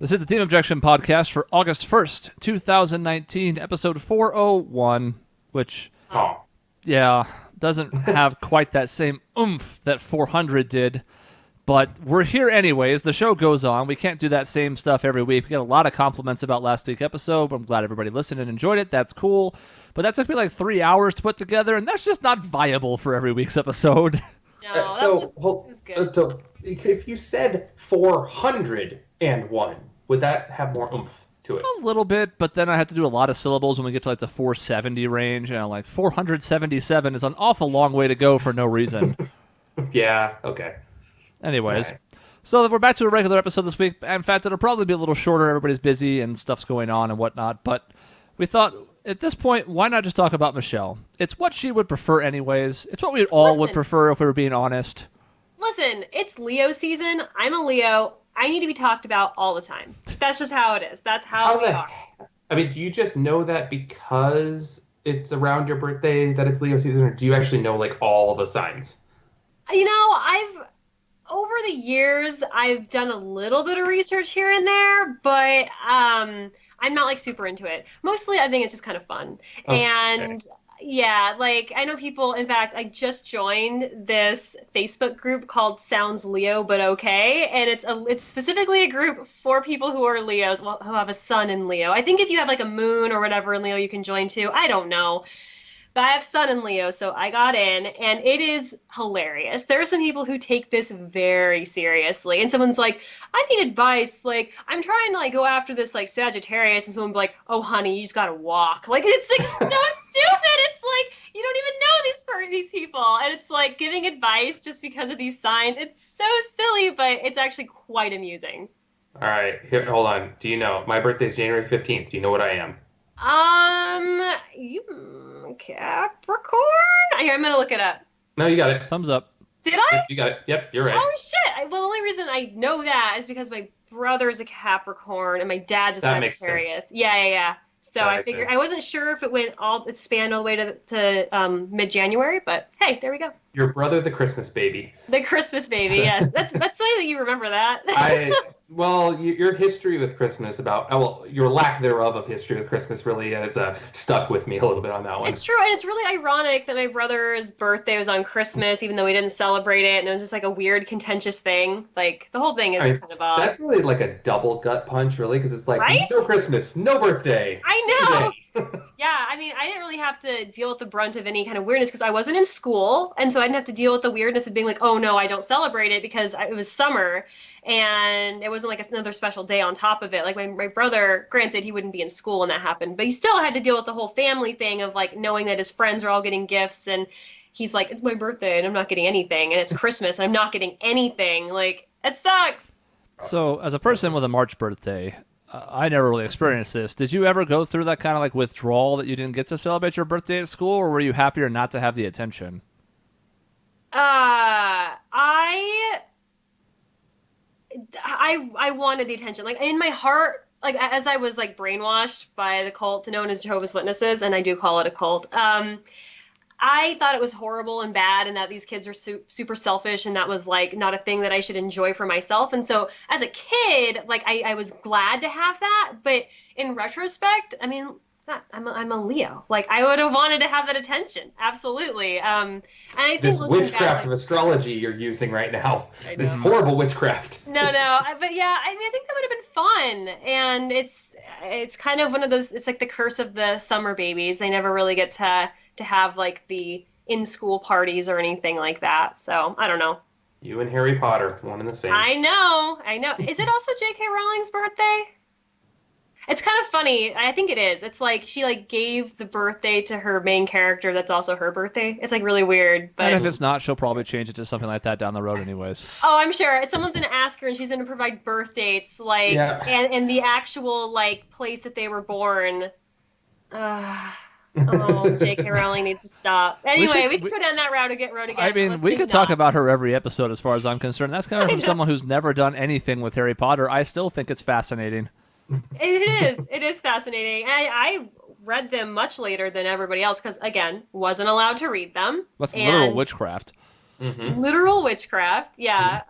This is the Team Objection podcast for August 1st, 2019, episode 401, which, yeah, doesn't have quite that same oomph that 400 did, but we're here anyways. The show goes on. We can't do that same stuff every week. We got a lot of compliments about last week's episode. I'm glad everybody listened and enjoyed it. That's cool. But that took me like 3 hours to put together, and that's just not viable for every week's episode. No, that was good. If you said 401, would that have more oomph to it? A little bit, but then I have to do a lot of syllables when we get to like the 470 range, and I'm like, 477 is an awful long way to go for no reason. Yeah, okay. Anyways, Right. So we're back to a regular episode this week. In fact, it'll probably be a little shorter. Everybody's busy and stuff's going on and whatnot, but we thought at this point, why not just talk about Michelle? It's what she would prefer anyways. It's what we all would prefer if we were being honest. Listen, it's Leo season. I'm a Leo. I need to be talked about all the time. That's just how it is. That's how we are. I mean, do you just know that because it's around your birthday that it's Leo season, or do you actually know like all the signs? You know, over the years, I've done a little bit of research here and there, but I'm not like super into it. Mostly, I think it's just kind of fun. Okay. And yeah, like I know people. In fact, I just joined this Facebook group called Sounds Leo But Okay, and it's specifically a group for people who are Leos, who have a sun in Leo. I think if you have like a moon or whatever in Leo, you can join too. I don't know. But I have sun in Leo, so I got in, and it is hilarious. There are some people who take this very seriously, and someone's like, I need advice, like, I'm trying to, like, go after this, like, Sagittarius, and someone will be like, oh, honey, you just gotta walk. Like, it's, like, so stupid. It's like, you don't even know these people, and it's, like, giving advice just because of these signs. It's so silly, but it's actually quite amusing. All right, here, hold on. Do you know? My birthday is January 15th. Do you know what I am? Capricorn? I'm gonna look it up. No, you got it. Thumbs up. Did I? You got it. Yep, you're right. Oh shit! Well, the only reason I know that is because my brother is a Capricorn and my dad's a That makes Sagittarius. Yeah. So That I makes figured sense. I wasn't sure if it spanned all the way to mid-January, but hey, there we go. Your brother, the Christmas baby. The Christmas baby. Yes, that's something that you remember that. Your history with Christmas your lack thereof of history with Christmas really has stuck with me a little bit on that one. It's true, and it's really ironic that my brother's birthday was on Christmas, even though we didn't celebrate it, and it was just like a weird, contentious thing. Like, the whole thing is kind of odd. That's really like a double gut punch, really, because it's like, Right? No Christmas, no birthday. I know! Yeah, I mean, I didn't really have to deal with the brunt of any kind of weirdness because I wasn't in school, and so I didn't have to deal with the weirdness of being like, oh no, I don't celebrate it because it was summer, and it wasn't like another special day on top of it. Like my brother, granted, he wouldn't be in school when that happened, but he still had to deal with the whole family thing of like knowing that his friends are all getting gifts, and he's like, it's my birthday and I'm not getting anything, and it's Christmas and I'm not getting anything. Like, it sucks. So, as a person with a March birthday, I never really experienced this. Did you ever go through that kind of like withdrawal that you didn't get to celebrate your birthday at school, or were you happier not to have the attention? I wanted the attention. Like, in my heart, like, as I was, like, brainwashed by the cult known as Jehovah's Witnesses, and I do call it a cult, I thought it was horrible and bad and that these kids are super selfish and that was, like, not a thing that I should enjoy for myself. And so, as a kid, like, I was glad to have that. But in retrospect, I mean, I'm a Leo. Like, I would have wanted to have that attention. Absolutely. And I think This witchcraft of astrology you're using right now. This horrible witchcraft. No. But yeah, I mean, I think that would have been fun. And it's kind of one of those, it's like the curse of the summer babies. They never really get to have like the in-school parties or anything like that. So, I don't know. You and Harry Potter, one and the same. I know. Is it also J.K. Rowling's birthday? It's kind of funny. I think it is. It's like she like gave the birthday to her main character that's also her birthday. It's like really weird. But And if it's not, she'll probably change it to something like that down the road anyways. Oh, I'm sure. Someone's going to ask her and she's going to provide birth dates, like, and the actual, like, place that they were born. J.K. Rowling needs to stop. Anyway, we could go down that road again. I mean, we could talk about her every episode as far as I'm concerned. That's coming from someone who's never done anything with Harry Potter. I still think it's fascinating. It is fascinating. I read them much later than everybody else because, again, wasn't allowed to read them. That's literal witchcraft. literal witchcraft. Yeah.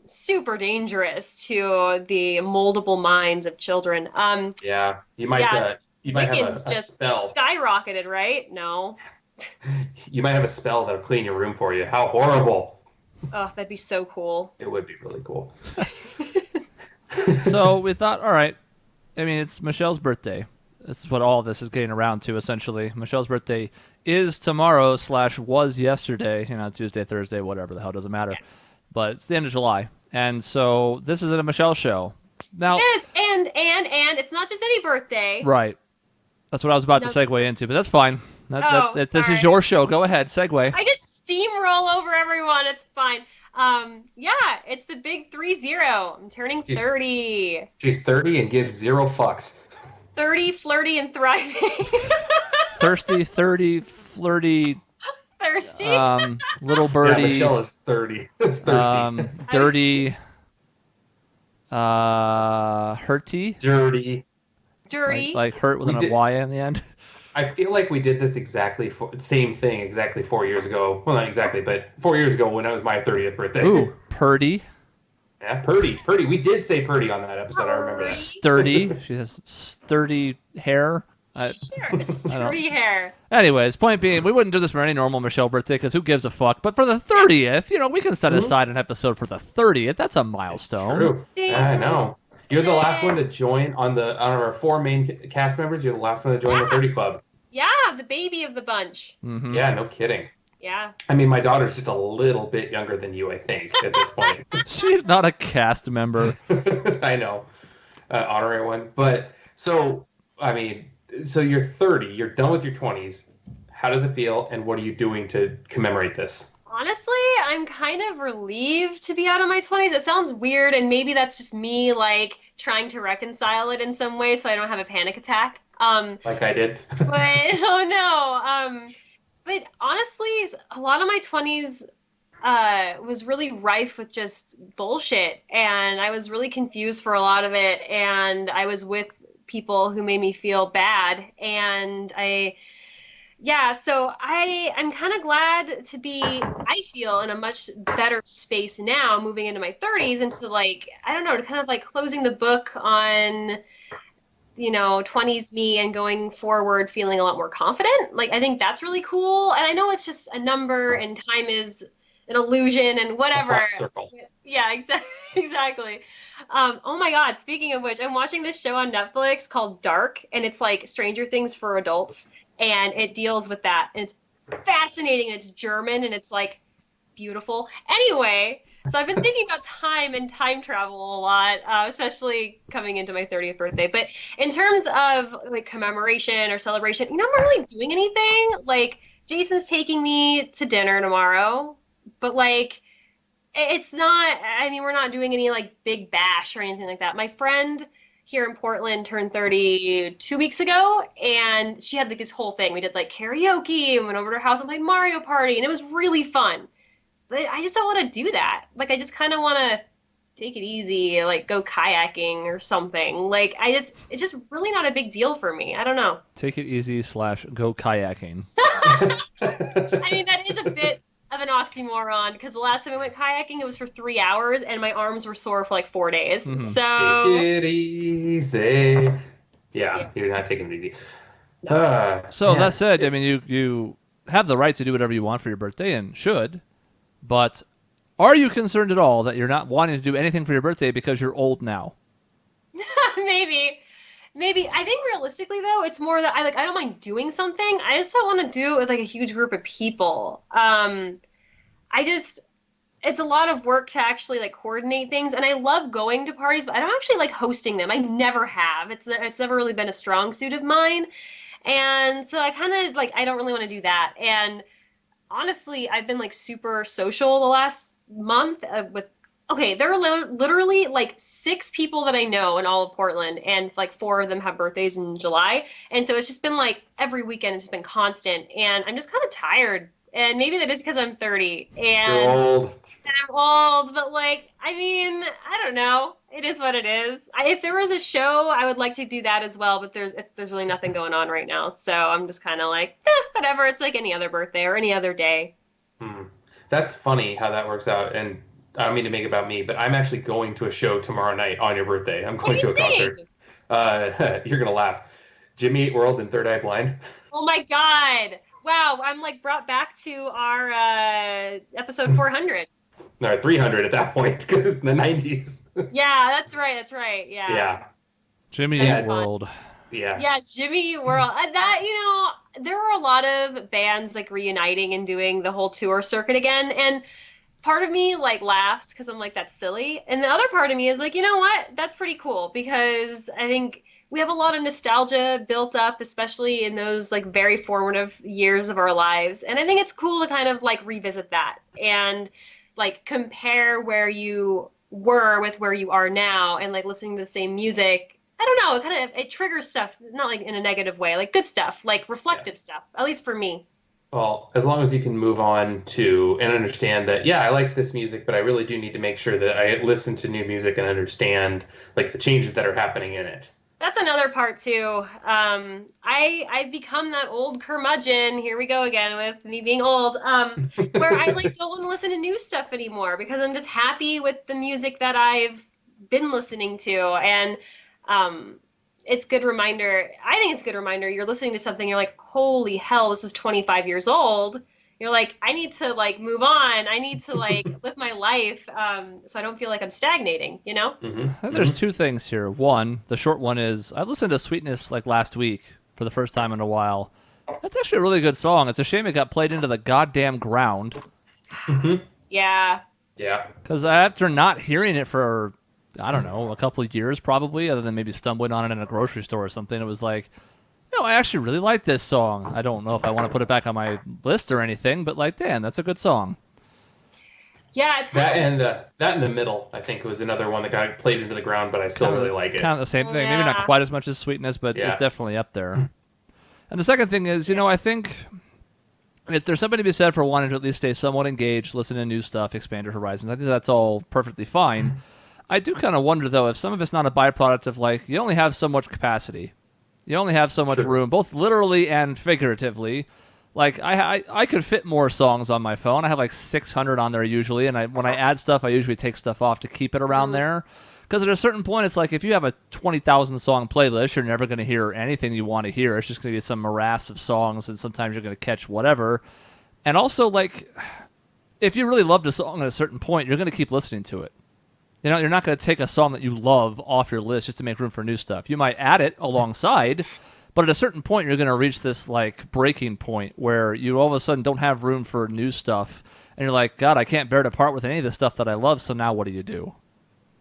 Super dangerous to the moldable minds of children. Yeah, you might have Wiccans a just spell. skyrocketed, right? No. You might have a spell that'll clean your room for you. How horrible! Oh, that'd be so cool. It would be really cool. So we thought, all right. I mean, it's Michelle's birthday. That's what all this is getting around to, essentially. Michelle's birthday is tomorrow / was yesterday. Tuesday, Thursday, whatever the hell, doesn't matter. Yeah. But it's the end of July. And so this is a Michelle show. Now, Yes, and it's not just any birthday. right. That's what I was about to segue into, but that's fine. This is your show. Go ahead, segue. I just steamroll over everyone. It's fine. Yeah, it's the big 30. I'm turning 30. She's 30 and gives 0 fucks. 30, flirty, and thriving. Thirsty, 30, flirty. Thirsty. Little birdie. Yeah, Michelle is 30. It's thirsty. Dirty. Hurty. Dirty. Dirty. Hurt with an Y in the end. I feel like we did this same thing exactly 4 years ago. Well, not exactly, but 4 years ago when it was my 30th birthday. Ooh, purdy. Yeah, Purdy. We did say Purdy on that episode. I remember that. Sturdy. She has sturdy hair. Sure, sturdy hair. Anyways, point being, we wouldn't do this for any normal Michelle birthday because who gives a fuck? But for the 30th, we can set aside an episode for the 30th. That's a milestone. True. Yeah, I know. You're the last one to join on our 4 main cast members. You're the last one to join the 30 Club. Yeah, the baby of the bunch. Mm-hmm. Yeah, no kidding. Yeah. I mean, my daughter's just a little bit younger than you, I think, at this point. She's not a cast member. I know. Honorary one. But, so you're 30. You're done with your 20s. How does it feel, and what are you doing to commemorate this? Honestly, I'm kind of relieved to be out of my 20s. It sounds weird, and maybe that's just me, trying to reconcile it in some way so I don't have a panic attack. Like I did. But, oh no. But honestly, a lot of my 20s was really rife with just bullshit, and I was really confused for a lot of it, and I was with people who made me feel bad, and so I'm kind of glad to be, I feel, in a much better space now, moving into my 30s, into to kind of closing the book on 20s me and going forward feeling a lot more confident. I think that's really cool. And I know it's just a number and time is an illusion and whatever. A flat circle. Yeah, exactly. Oh my God. Speaking of which, I'm watching this show on Netflix called Dark, and it's like Stranger Things for adults, and it deals with that. And it's fascinating, and it's German, and it's beautiful. Anyway, so I've been thinking about time and time travel a lot, especially coming into my 30th birthday. But in terms of commemoration or celebration, I'm not really doing anything. Jason's taking me to dinner tomorrow, but it's not, we're not doing any big bash or anything like that. My friend here in Portland turned 30 2 weeks ago, and she had this whole thing. We did karaoke and went over to her house and played Mario Party, and it was really fun. But I just don't want to do that. I just kind of want to take it easy, go kayaking or something. It's just really not a big deal for me. I don't know. Take it easy / go kayaking. That is a bit of an oxymoron, because the last time I went kayaking, it was for 3 hours, and my arms were sore for 4 days. Mm-hmm. So take it easy. Yeah, you're not taking it easy. That said, you have the right to do whatever you want for your birthday, and should. But are you concerned at all that you're not wanting to do anything for your birthday because you're old now? Maybe. I think realistically, though, it's more that I don't mind doing something. I just don't want to do it with a huge group of people. It's a lot of work to actually coordinate things, and I love going to parties, but I don't actually like hosting them. I never have. It's never really been a strong suit of mine, and so I kind of I don't really want to do that. And honestly, I've been super social the last month there are literally 6 people that I know in all of Portland, and 4 of them have birthdays in July. And so it's just been every weekend, it's just been constant, and I'm just kind of tired. And maybe that is because I'm 30 and you're old. And I'm old, but I don't know. It is what it is. If there was a show, I would like to do that as well, but there's really nothing going on right now. So I'm just kind of whatever. It's like any other birthday or any other day. That's funny how that works out. And I don't mean to make it about me, but I'm actually going to a show tomorrow night on your birthday. I'm going to a concert. You're going to laugh. Jimmy Eat World and Third Eye Blind. Oh my God. Wow. I'm like brought back to our episode 400. No, 300 at that point because it's in the 90s. Yeah, that's right. That's right. Yeah. Yeah. Jimmy That's Eat fun. World. Yeah. Yeah, Jimmy Eat World. That, there were a lot of bands like reuniting and doing the whole tour circuit again. And part of me like laughs because I'm like, that's silly. And the other part of me is like, you know what? That's pretty cool because I think we have a lot of nostalgia built up, especially in those like very formative years of our lives. And I think it's cool to kind of like revisit that and like compare where you were with where you are now and like listening to the same music. I don't know, it triggers stuff, not like in a negative way, like good stuff, like reflective stuff, at least for me. Well, as long as you can move on to and understand that, yeah, I like this music, but I really do need to make sure that I listen to new music and understand like the changes that are happening in it. That's another part too. I've become that old curmudgeon. Here we go again with me being old. Where I like don't want to listen to new stuff anymore because I'm just happy with the music that I've been listening to. And it's a good reminder. I think it's a good reminder. You're listening to something. You're like, holy hell, this is 25 years old. You're like, I need to like move on. I need to like live my life so I don't feel like I'm stagnating, you know? Mm-hmm. I think there's two things here. One, the short one is I listened to Sweetness like last week for the first time in a while. That's actually a really good song. It's a shame it got played into the goddamn ground. Yeah. Yeah. Because after not hearing it for, I don't know, a couple of years probably, other than maybe stumbling on it in a grocery store or something, it was like, I actually really like this song. I don't know if I want to put it back on my list or anything, but like, damn, that's a good song. Yeah, it's that in the middle, I think, was another one that got played into the ground, but I still really like it. Kind of the same thing. Yeah. Maybe not quite as much as Sweetness, but it's definitely up there. And the second thing is, I think if there's something to be said for wanting to at least stay somewhat engaged, listen to new stuff, expand your horizons, I think that's all perfectly fine. I do kind of wonder, though, if some of it's not a byproduct of, like, you only have so much capacity. You only have so much room, both literally and figuratively. Like, I could fit more songs on my phone. I have like 600 on there usually, and when I add stuff, I usually take stuff off to keep it around there. Because at a certain point, it's like if you have a 20,000 song playlist, you're never going to hear anything you want to hear. It's just going to be some morass of songs, and sometimes you're going to catch whatever. And also, like, if you really loved a song at a certain point, you're going to keep listening to it. You're not going to take a song that you love off your list just to make room for new stuff. You might add it alongside, but at a certain point, you're going to reach this like breaking point where you all of a sudden don't have room for new stuff, and you're like, God, I can't bear to part with any of the stuff that I love. So now, what do you do?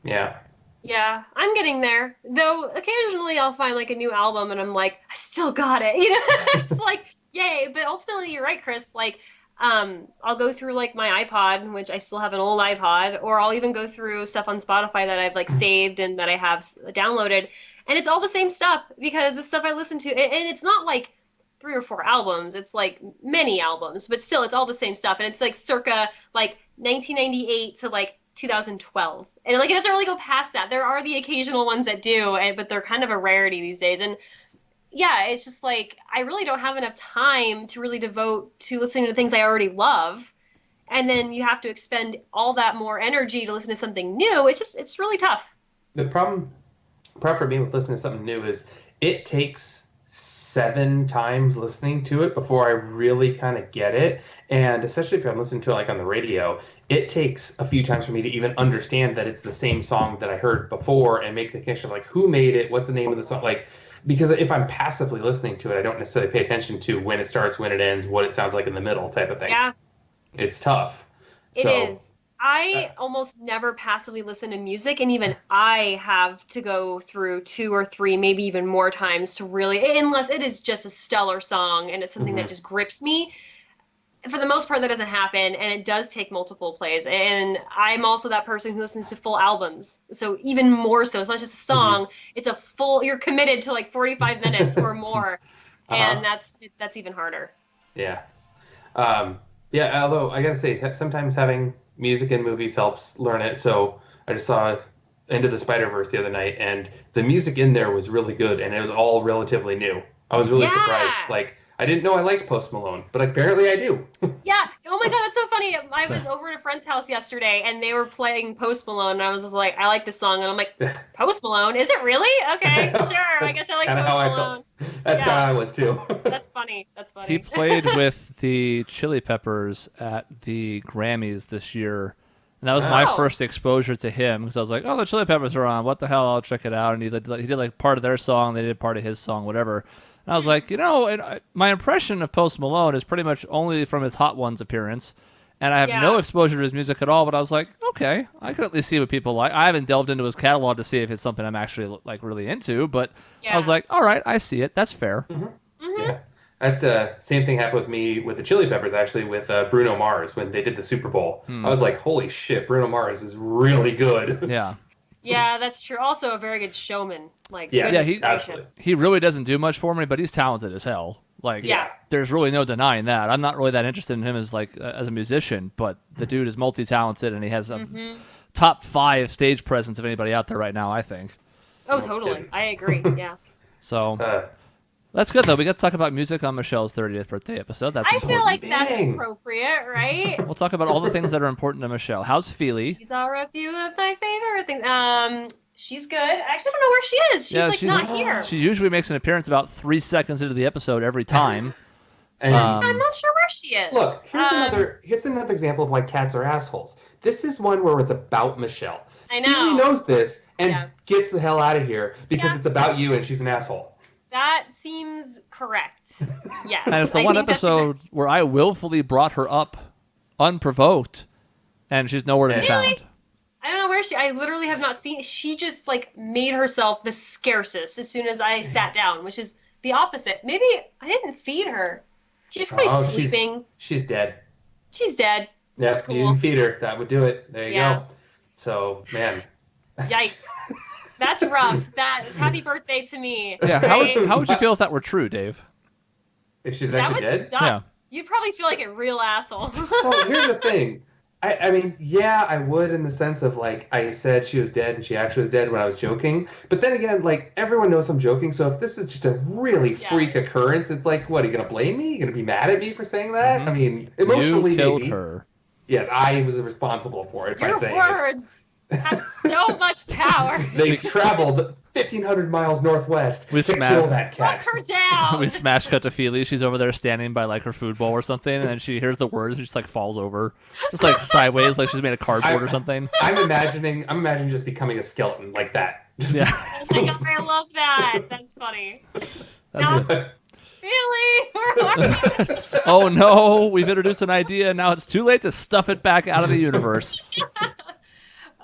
Yeah. Yeah, I'm getting there. Though occasionally I'll find like a new album, and I'm like, I still got it. It's like, yay! But ultimately, you're right, Chris. Like, I'll go through like my iPod, which I still have an old iPod, or I'll even go through stuff on Spotify that I've like saved and that I have downloaded, and it's all the same stuff because the stuff I listen to, and it's not like 3 or 4 albums, it's like many albums, but still it's all the same stuff, and it's like circa like 1998 to like 2012, and like it doesn't really go past that. There are the occasional ones that do, but they're kind of a rarity these days, and yeah, it's just like I really don't have enough time to really devote to listening to things I already love. And then you have to expend all that more energy to listen to something new. It's really tough. The problem for me with listening to something new is it takes 7 times listening to it before I really kind of get it. And especially if I'm listening to it like on the radio, it takes a few times for me to even understand that it's the same song that I heard before and make the connection of like who made it, what's the name of the song, like. Because if I'm passively listening to it, I don't necessarily pay attention to when it starts, when it ends, what it sounds like in the middle type of thing. Yeah. It's tough. It is. I almost never passively listen to music, and even I have to go through 2 or 3, maybe even more times to really, unless it is just a stellar song and it's something that just grips me. For the most part, that doesn't happen, and it does take multiple plays. And I'm also that person who listens to full albums. So even more so, it's not just a song, it's a full, you're committed to like 45 minutes or more. And that's even harder. Yeah. Yeah, although I gotta say, sometimes having music in movies helps learn it. So I just saw Into the Spider-Verse the other night, and the music in there was really good, and it was all relatively new. I was really surprised. Like, I didn't know I liked Post Malone, but apparently I do. Yeah. Oh my God, that's so funny. I was over at a friend's house yesterday, and they were playing Post Malone, and I was just like, I like this song, and I'm like, Post Malone? Is it really? Okay, sure. I guess I like Post Malone. That's kind of how I was too. That's funny. That's funny. He played with the Chili Peppers at the Grammys this year. And that was my first exposure to him because I was like, oh, the Chili Peppers are on. What the hell? I'll check it out. And he did like part of their song. They did part of his song, whatever. And I was like, my impression of Post Malone is pretty much only from his Hot Ones appearance. And I have no exposure to his music at all. But I was like, okay, I could at least see what people like. I haven't delved into his catalog to see if it's something I'm actually like really into. But I was like, all right, I see it. That's fair. Mm-hmm. Mm-hmm. Yeah. That same thing happened with me with the Chili Peppers, actually, with Bruno Mars when they did the Super Bowl. I was like, holy shit, Bruno Mars is really good. Yeah. Yeah, that's true. Also a very good showman. He really doesn't do much for me, but he's talented as hell. Like, there's really no denying that. I'm not really that interested in him as a musician, but the dude is multi-talented and he has a top 5 stage presence of anybody out there right now, I think. Oh, totally. I agree. Yeah. So... That's good, though. We got to talk about music on Michelle's 30th birthday episode. I feel like that's appropriate, right? We'll talk about all the things that are important to Michelle. How's Feely? These are a few of my favorite things. She's good. I actually don't know where she is. She's not here. She usually makes an appearance about 3 seconds into the episode every time. I'm not sure where she is. Look, here's another example of why cats are assholes. This is one where it's about Michelle. I know. Feely knows this and gets the hell out of here because it's about you and she's an asshole. That seems correct. Yes. And it's the one episode where I willfully brought her up unprovoked, and she's nowhere to be found. I don't know where I literally have not seen. She just made herself the scarcest as soon as I sat down, which is the opposite. Maybe I didn't feed her. She's probably sleeping. She's dead. She's dead. Yeah, cool. You didn't feed her. That would do it. There you go. So, man. Yikes. That's rough. Happy birthday to me. Yeah, right? How would you feel if that were true, Dave? If she's actually dead? Suck. Yeah. You'd probably feel like a real asshole. So here's the thing. I mean, yeah, I would in the sense of I said she was dead and she actually was dead when I was joking. But then again, everyone knows I'm joking. So if this is just a really freak occurrence, it's what, are you going to blame me? Are you going to be mad at me for saying that? I mean, emotionally, you killed her. Yes, I was responsible for it by saying words have so much power. They traveled 1,500 miles northwest to kill that cat. Knock her down. We smash cut to Feely. She's over there standing by her food bowl or something, and then she hears the words and she just falls over, just sideways, like she's made of cardboard or something. I'm imagining just becoming a skeleton like that. Yeah. Oh my God, I love that. That's funny. Feely. Oh no, we've introduced an idea, and now it's too late to stuff it back out of the universe.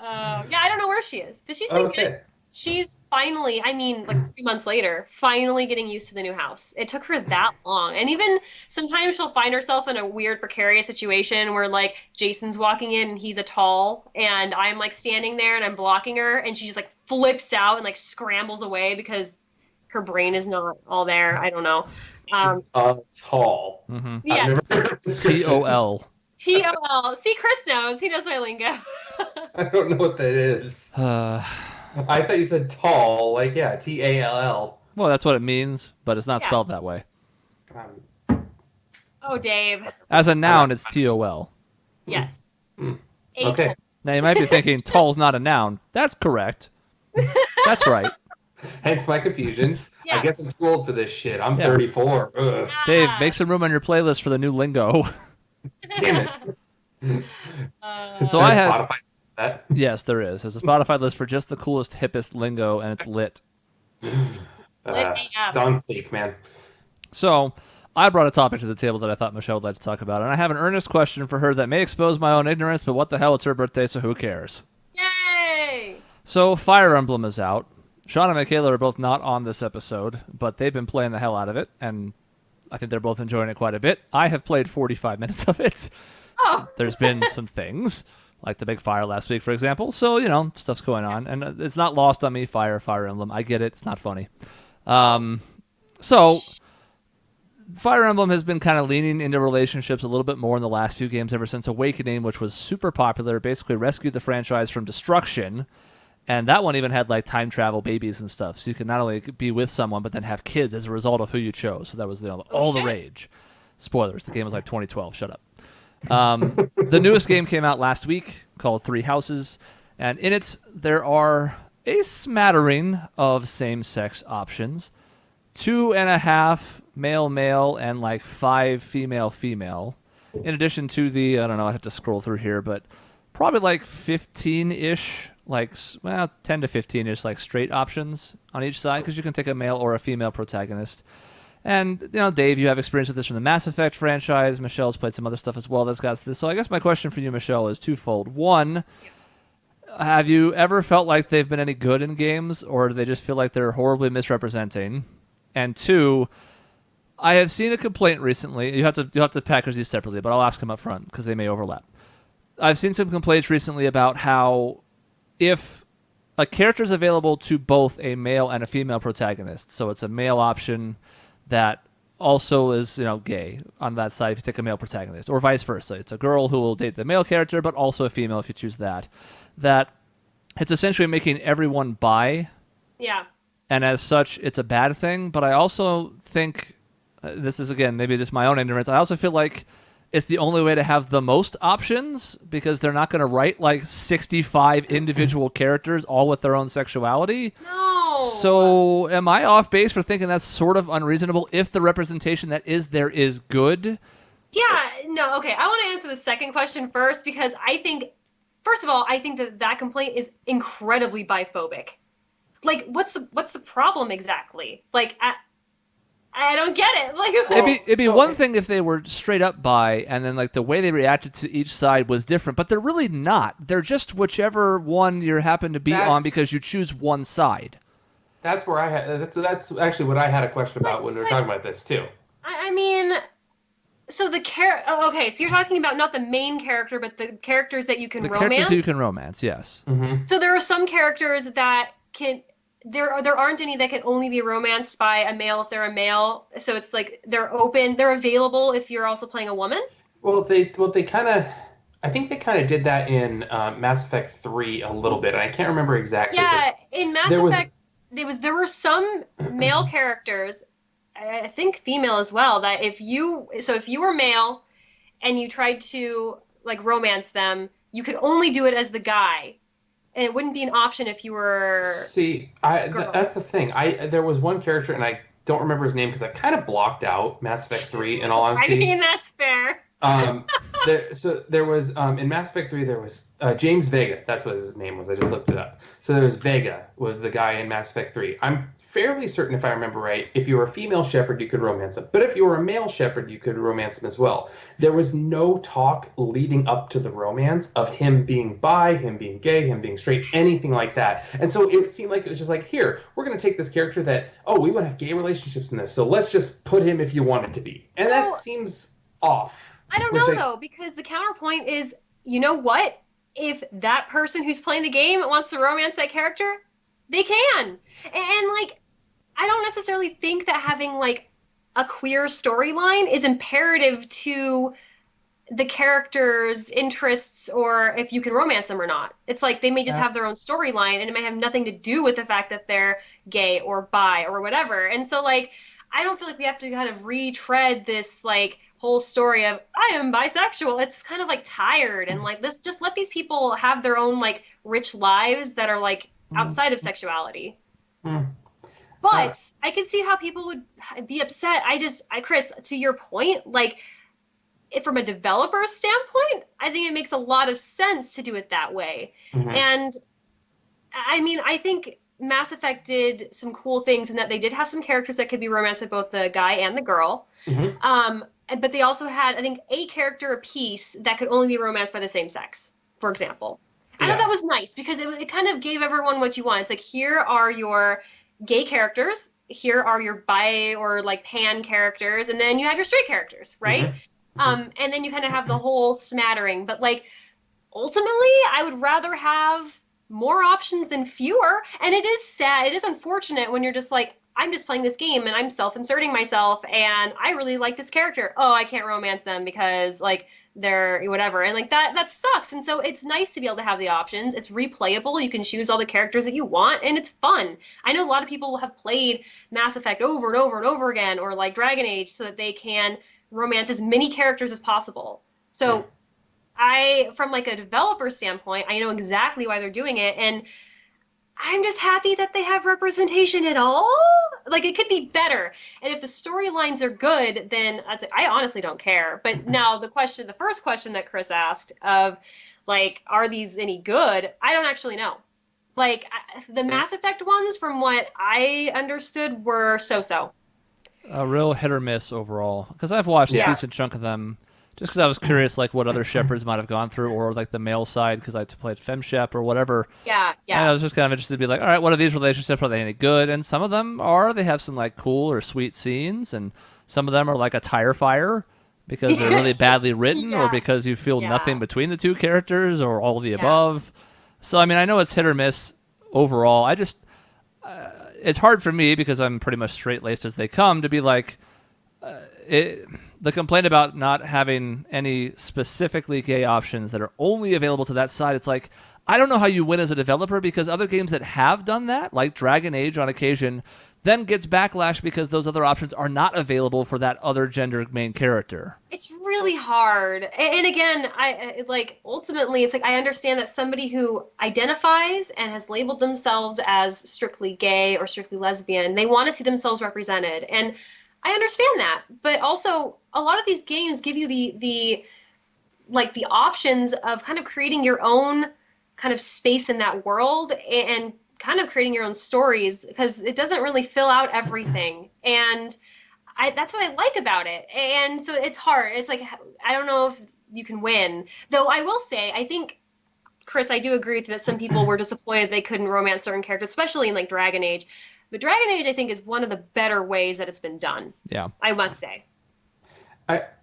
Yeah, I don't know where she is, but she's been good. She's finally, 3 months later, finally getting used to the new house. It took her that long. And even sometimes she'll find herself in a weird, precarious situation where, Jason's walking in and he's a tall, and I'm, standing there and I'm blocking her, and she just, flips out and, scrambles away because her brain is not all there. I don't know. Tall. Mm-hmm. Yeah. T-O-L. T-O-L. See, Chris knows. He knows my lingo. I don't know what that is. I thought you said tall, T-A-L-L. Well, that's what it means, but it's not spelled that way. Oh, Dave. As a noun, it's T-O-L. Yes. Okay. Now, you might be thinking tall's not a noun. That's correct. That's right. Hence my confusion. I guess I'm too old for this shit. I'm 34. Ugh. Dave, make some room on your playlist for the new lingo. Damn it. So I had Spotify that? Yes, there is. There's a Spotify list for just the coolest, hippest lingo, and it's lit. It's on fleek, man. So I brought a topic to the table that I thought Michelle would like to talk about, and I have an earnest question for her that may expose my own ignorance, but what the hell, it's her birthday, so who cares? Yay! So Fire Emblem is out. Sean and Michaela are both not on this episode, but they've been playing the hell out of it, and I think they're both enjoying it quite a bit. I have played 45 minutes of it. Oh. There's been some things, like the big fire last week, for example. So, stuff's going on. And it's not lost on me, Fire Emblem. I get it. It's not funny. So, Fire Emblem has been kind of leaning into relationships a little bit more in the last few games ever since Awakening, which was super popular, basically rescued the franchise from destruction. And that one even had like time travel babies and stuff, so you could not only be with someone but then have kids as a result of who you chose. So that was all the rage. Spoilers: the game was like 2012. Shut up. The newest game came out last week called Three Houses, and in it there are a smattering of same-sex options, 2.5 male, and like 5 female. In addition to the, I don't know, I have to scroll through here, but probably like 15-ish, like 10 to 15-ish, like straight options on each side, because you can take a male or a female protagonist. And, Dave, you have experience with this from the Mass Effect franchise. Michelle's played some other stuff as well that's got this. So I guess my question for you, Michelle, is twofold. One, have you ever felt like they've been any good in games, or do they just feel like they're horribly misrepresenting? And two, I have seen a complaint recently. You'll have to package these separately, but I'll ask them up front because they may overlap. I've seen some complaints recently about how if a character is available to both a male and a female protagonist, so it's a male option that also is, gay on that side if you take a male protagonist, or vice versa. It's a girl who will date the male character, but also a female if you choose that it's essentially making everyone bi. Yeah. And as such, it's a bad thing. But I also think, this is, again, maybe just my own ignorance, I also feel like it's the only way to have the most options, because they're not going to write like 65 individual characters all with their own sexuality. No. So am I off base for thinking that's sort of unreasonable if the representation that is there is good? Yeah, no, okay. I want to answer the second question first, because I think, first of all, I think that complaint is incredibly biphobic. Like, what's the problem exactly? Like, I don't get it. Like, it'd be one thing if they were straight up bi, and then like the way they reacted to each side was different, but they're really not. They're just whichever one you happen to be on because you choose one side. That's where I had. That's actually what I had a question about when we were talking about this too. I mean, so the okay, so you're talking about not the main character, but the characters that you can romance. The characters who you can romance, yes. Mm-hmm. So there are some characters that can. There aren't any that can only be romanced by a male if they're a male. So it's like they're open, they're available if you're also playing a woman. Well, they kind of, I think they kind of did that in Mass Effect 3 a little bit, and I can't remember exactly. Yeah, in Mass Effect, there were some male characters, I think female as well, that if you were male and you tried to like romance them, you could only do it as the guy. And it wouldn't be an option if you were. See, that's the thing. There was one character, and I don't remember his name because I kind of blocked out Mass Effect 3. In all honesty, I mean that's fair. There was in Mass Effect 3 there was James Vega. That's what his name was. I just looked it up. So there was Vega was the guy in Mass Effect 3. I'm fairly certain, if I remember right, if you were a female Shepard, you could romance him. But if you were a male Shepard, you could romance him as well. There was no talk leading up to the romance of him being bi, him being gay, him being straight, anything like that. And so it seemed like it was just like, here, we're going to take this character that, we want to have gay relationships in this, so let's just put him if you want it to be. And that seems off. I don't know, though, because the counterpoint is, you know what? If that person who's playing the game wants to romance that character, they can. And like, I don't necessarily think that having like a queer storyline is imperative to the character's interests or if you can romance them or not. It's like they may just have their own storyline and it may have nothing to do with the fact that they're gay or bi or whatever. And so like, I don't feel like we have to kind of retread this like whole story of I am bisexual. It's kind of like tired and like this, just let these people have their own like rich lives that are like outside of sexuality. But I can see how people would be upset. Chris, to your point, like from a developer's standpoint, I think it makes a lot of sense to do it that way. And I mean, I think Mass Effect did some cool things in that they did have some characters that could be romanced with both the guy and the girl. But they also had, I think, a character apiece that could only be romanced by the same sex, for example. I thought that was nice because it kind of gave everyone what you want. It's like, here are your gay characters, here are your bi or like pan characters, and then you have your straight characters, right? And then you kind of have the whole smattering. But like, ultimately, I would rather have more options than fewer. And it is sad, it is unfortunate when you're just like, I'm just playing this game and I'm self-inserting myself and I really like this character. Oh, I can't romance them because like their whatever, and like that sucks. And so it's nice to be able to have the options. It's replayable. You can choose all the characters that you want, and it's fun. I know a lot of people have played Mass Effect over and over and over again, or like Dragon Age, so that they can romance as many characters as possible. So from like a developer standpoint, I know exactly why they're doing it, and I'm just happy that they have representation at all. Like, it could be better. And if the storylines are good, then I honestly don't care. But now the first question that Chris asked of, like, are these any good? I don't actually know. Like, the Mass Effect ones, from what I understood, were so-so. A real hit or miss overall. Because I've watched a decent chunk of them. Just because I was curious, like, what other shepherds might have gone through, or, like, the male side, because I played FemShep or whatever. Yeah. And I was just kind of interested to be like, all right, what are these relationships? Are they any good? And some of them are. They have some, like, cool or sweet scenes, and some of them are like a tire fire because they're really badly written, or because you feel nothing between the two characters, or all of the above. So, I mean, I know it's hit or miss overall. I just... it's hard for me, because I'm pretty much straight-laced as they come, to be like... the complaint about not having any specifically gay options that are only available to that side, it's like, I don't know how you win as a developer, because other games that have done that, like Dragon Age on occasion, then gets backlash because those other options are not available for that other gender main character. It's really hard. And again, ultimately, it's like, I understand that somebody who identifies and has labeled themselves as strictly gay or strictly lesbian, they want to see themselves represented. And I understand that, but also a lot of these games give you the options of kind of creating your own kind of space in that world, and kind of creating your own stories, because it doesn't really fill out everything. And that's what I like about it. And so it's hard. It's like, I don't know if you can win. Though I will say, I think, Chris, I do agree with you that some people were disappointed they couldn't romance certain characters, especially in like Dragon Age. But Dragon Age, I think, is one of the better ways that it's been done. Yeah. I must say.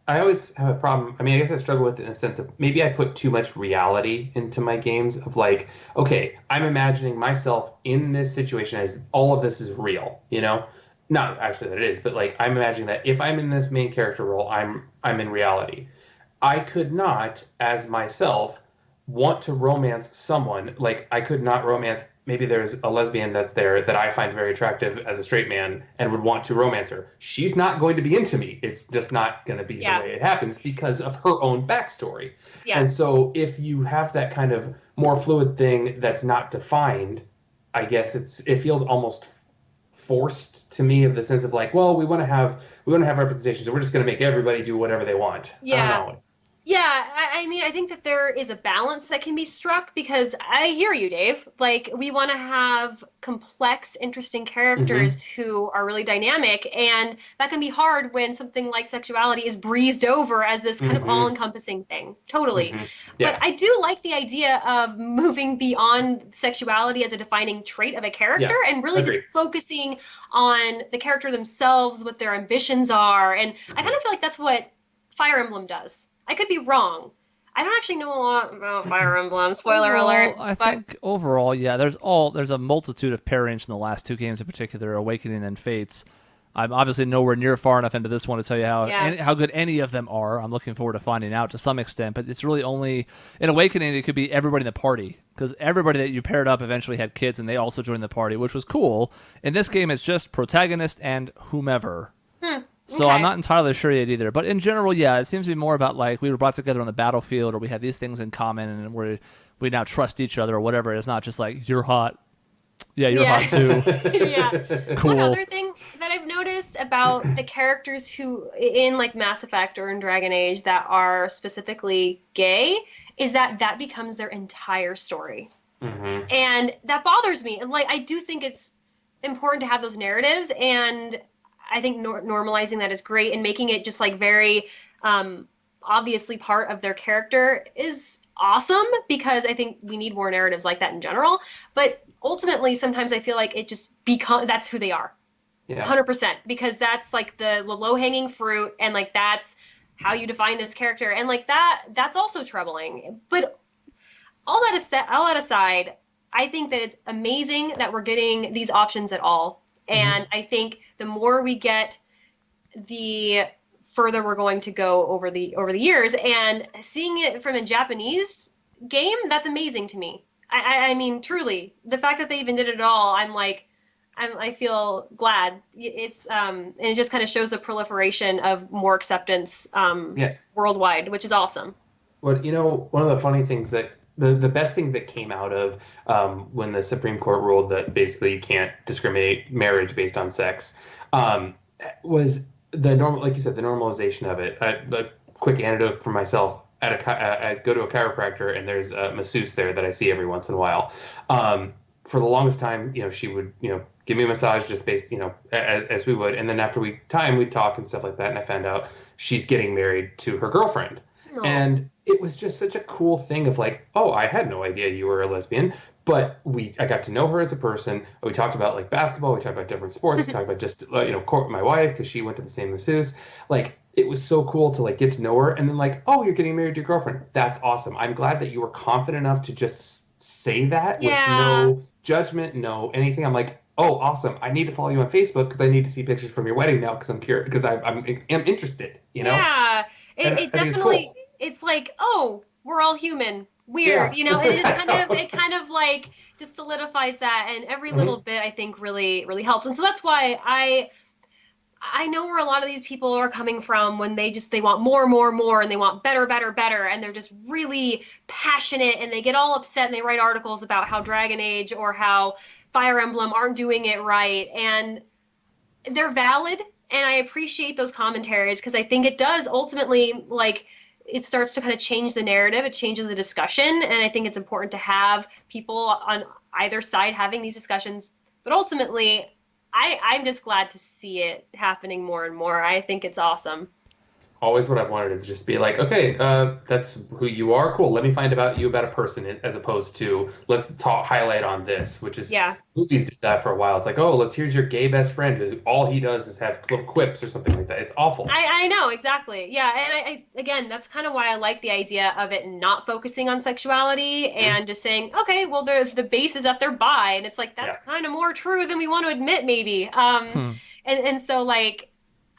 I always have a problem. I mean, I guess I struggle with it in a sense of, maybe I put too much reality into my games, of like, okay, I'm imagining myself in this situation as all of this is real, you know? Not actually that it is, but like, I'm imagining that if I'm in this main character role, I'm in reality. I could not, as myself, want to romance someone. Like, I could not romance, maybe there's a lesbian that's there that I find very attractive as a straight man and would want to romance her. She's not going to be into me. It's just not going to be the way it happens, because of her own backstory. Yeah. And so if you have that kind of more fluid thing that's not defined, I guess it feels almost forced to me, of the sense of like, well, we want to have representation, so we're just going to make everybody do whatever they want. Yeah. I don't know. Yeah, I mean, I think that there is a balance that can be struck, because I hear you, Dave. Like, we want to have complex, interesting characters who are really dynamic, and that can be hard when something like sexuality is breezed over as this kind of all-encompassing thing. Totally. Yeah. But I do like the idea of moving beyond sexuality as a defining trait of a character, and really just focusing on the character themselves, what their ambitions are, and I kind of feel like that's what Fire Emblem does. I could be wrong. I don't actually know a lot about Fire Emblem. Spoiler alert. I think overall, there's a multitude of pairings in the last two games in particular, Awakening and Fates. I'm obviously nowhere near far enough into this one to tell you how good any of them are. I'm looking forward to finding out to some extent, but it's really only in Awakening it could be everybody in the party, because everybody that you paired up eventually had kids and they also joined the party, which was cool. In this game, it's just protagonist and whomever. So I'm not entirely sure yet either. But in general, it seems to be more about like we were brought together on the battlefield, or we had these things in common, and we now trust each other or whatever. It's not just like, you're hot. Yeah, you're hot too. Cool. One other thing that I've noticed about the characters who in like Mass Effect or in Dragon Age that are specifically gay is that becomes their entire story. And that bothers me. And like, I do think it's important to have those narratives, and I think normalizing that is great, and making it just like very obviously part of their character is awesome, because I think we need more narratives like that in general. But ultimately, sometimes I feel like it just that's who they are. 100%, because that's like the low-hanging fruit, and like that's how you define this character, and like that's also troubling. But all that aside, I think that it's amazing that we're getting these options at all. And I think the more we get the further we're going to go over the years. And seeing it from a Japanese game, that's amazing to me. I mean, truly, the fact that they even did it at all, I feel glad. It's and it just kind of shows the proliferation of more acceptance worldwide, which is awesome. Well, one of the funny things that the best things that came out of when the Supreme Court ruled that basically you can't discriminate marriage based on sex was the normal, like you said, the normalization of it. A quick anecdote for myself: I go to a chiropractor, and there's a masseuse there that I see every once in a while. For the longest time, she would, give me a massage just based, as we would, and then after we'd talk and stuff like that, and I found out she's getting married to her girlfriend. Aww. And it was just such a cool thing of like, oh, I had no idea you were a lesbian, but I got to know her as a person. We talked about like basketball, we talked about different sports, we talked about just, my wife, because she went to the same masseuse. Like, it was so cool to like get to know her, and then like, oh, you're getting married to your girlfriend. That's awesome. I'm glad that you were confident enough to just say that with no judgment, no anything. I'm like, oh, awesome. I need to follow you on Facebook because I need to see pictures from your wedding now because I'm curious, because I'm interested, Yeah, it definitely, it's like, oh, we're all human. Weird, it kind of like just solidifies that, and every little bit I think really, really helps. And so that's why I know where a lot of these people are coming from when they want more, and they want better, and they're just really passionate, and they get all upset, and they write articles about how Dragon Age or how Fire Emblem aren't doing it right, and they're valid, and I appreciate those commentaries because I think it does ultimately, like, it starts to kind of change the narrative, it changes the discussion, and I think it's important to have people on either side having these discussions, but ultimately I'm just glad to see it happening more and more. I think it's awesome. Always what I've wanted is just be like, okay, that's who you are. Cool. Let me find about you about a person, as opposed to let's highlight on this, which is movies did that for a while. It's like, oh, here's your gay best friend who all he does is have quips or something like that. It's awful. I know, exactly. Yeah. And I again, that's kind of why I like the idea of it not focusing on sexuality and just saying, okay, well, the base is that they're bi, and it's like, that's kind of more true than we want to admit, maybe. And so, like,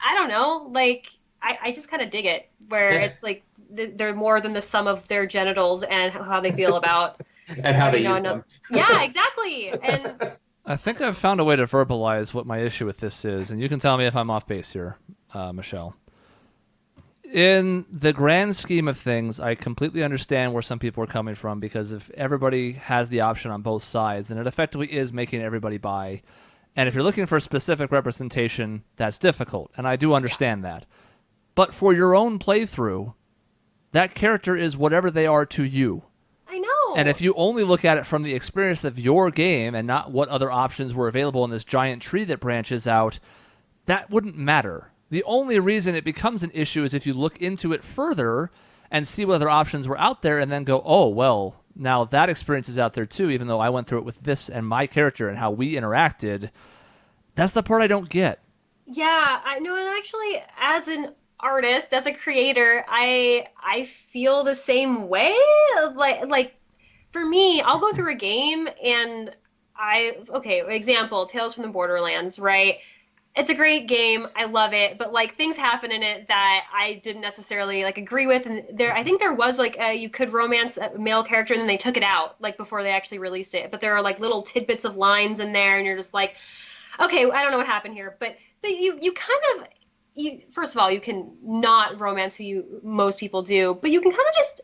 I don't know, like, I just kind of dig it, where it's like they're more than the sum of their genitals and how they feel about and how they use them. Yeah, exactly. And I think I've found a way to verbalize what my issue with this is, and you can tell me if I'm off base here, Michelle. In the grand scheme of things, I completely understand where some people are coming from, because if everybody has the option on both sides, then it effectively is making everybody bi. And if you're looking for a specific representation, that's difficult, and I do understand that. But for your own playthrough, that character is whatever they are to you. I know. And if you only look at it from the experience of your game and not what other options were available in this giant tree that branches out, that wouldn't matter. The only reason it becomes an issue is if you look into it further and see what other options were out there and then go, oh, well, now that experience is out there too, even though I went through it with this and my character and how we interacted. That's the part I don't get. Yeah, I know. And actually, as an artist, as a creator, I feel the same way. Like for me, I'll go through a game and example, Tales from the Borderlands, right? It's a great game, I love it, but like things happen in it that I didn't necessarily like agree with, and I think there was like you could romance a male character and then they took it out like before they actually released it, but there are like little tidbits of lines in there and you're just like, okay, I don't know what happened here, but you kind of, first of all, you can not romance who most people do, but you can kind of just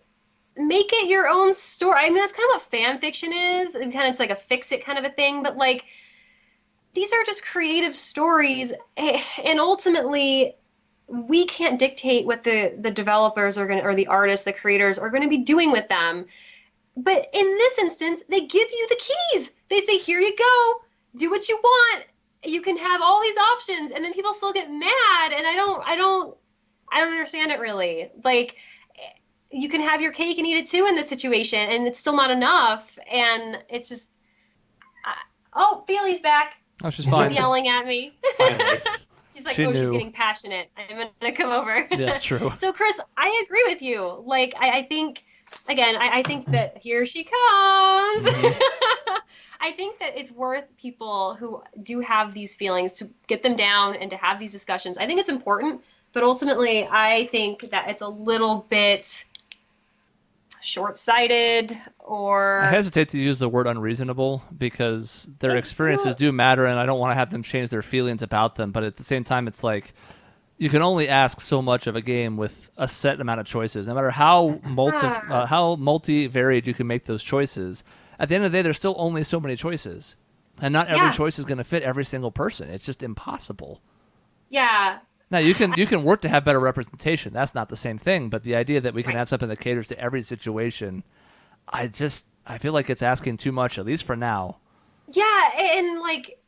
make it your own story. I mean, that's kind of what fan fiction is. It's like a fix-it kind of a thing, but like these are just creative stories, and ultimately we can't dictate what the developers are or the artists, the creators are going to be doing with them. But in this instance, they give you the keys. They say, here you go, do what you want. You can have all these options, and then people still get mad, and I don't understand it really. Like, you can have your cake and eat it too in this situation, and it's still not enough. And it's just, Bailey's back. Oh, she's fine. She's yelling at me. She's like, she's getting passionate. I'm gonna come over. Yeah, that's true. So, Chris, I agree with you. Like, I think, again, I think that here she comes. Mm-hmm. I think that it's worth people who do have these feelings to get them down and to have these discussions. I think it's important But ultimately, I think that it's a little bit short-sighted, or I hesitate to use the word unreasonable because their experiences do matter, and I don't want to have them change their feelings about them. But at the same time, it's like you can only ask so much of a game with a set amount of choices. No matter how multi-varied you can make those choices, at the end of the day, there's still only so many choices, and not every choice is going to fit every single person. It's just impossible. Yeah. Now you can work to have better representation. That's not the same thing. But the idea that we can have something that caters to every situation, I feel like it's asking too much, at least for now. Yeah, and like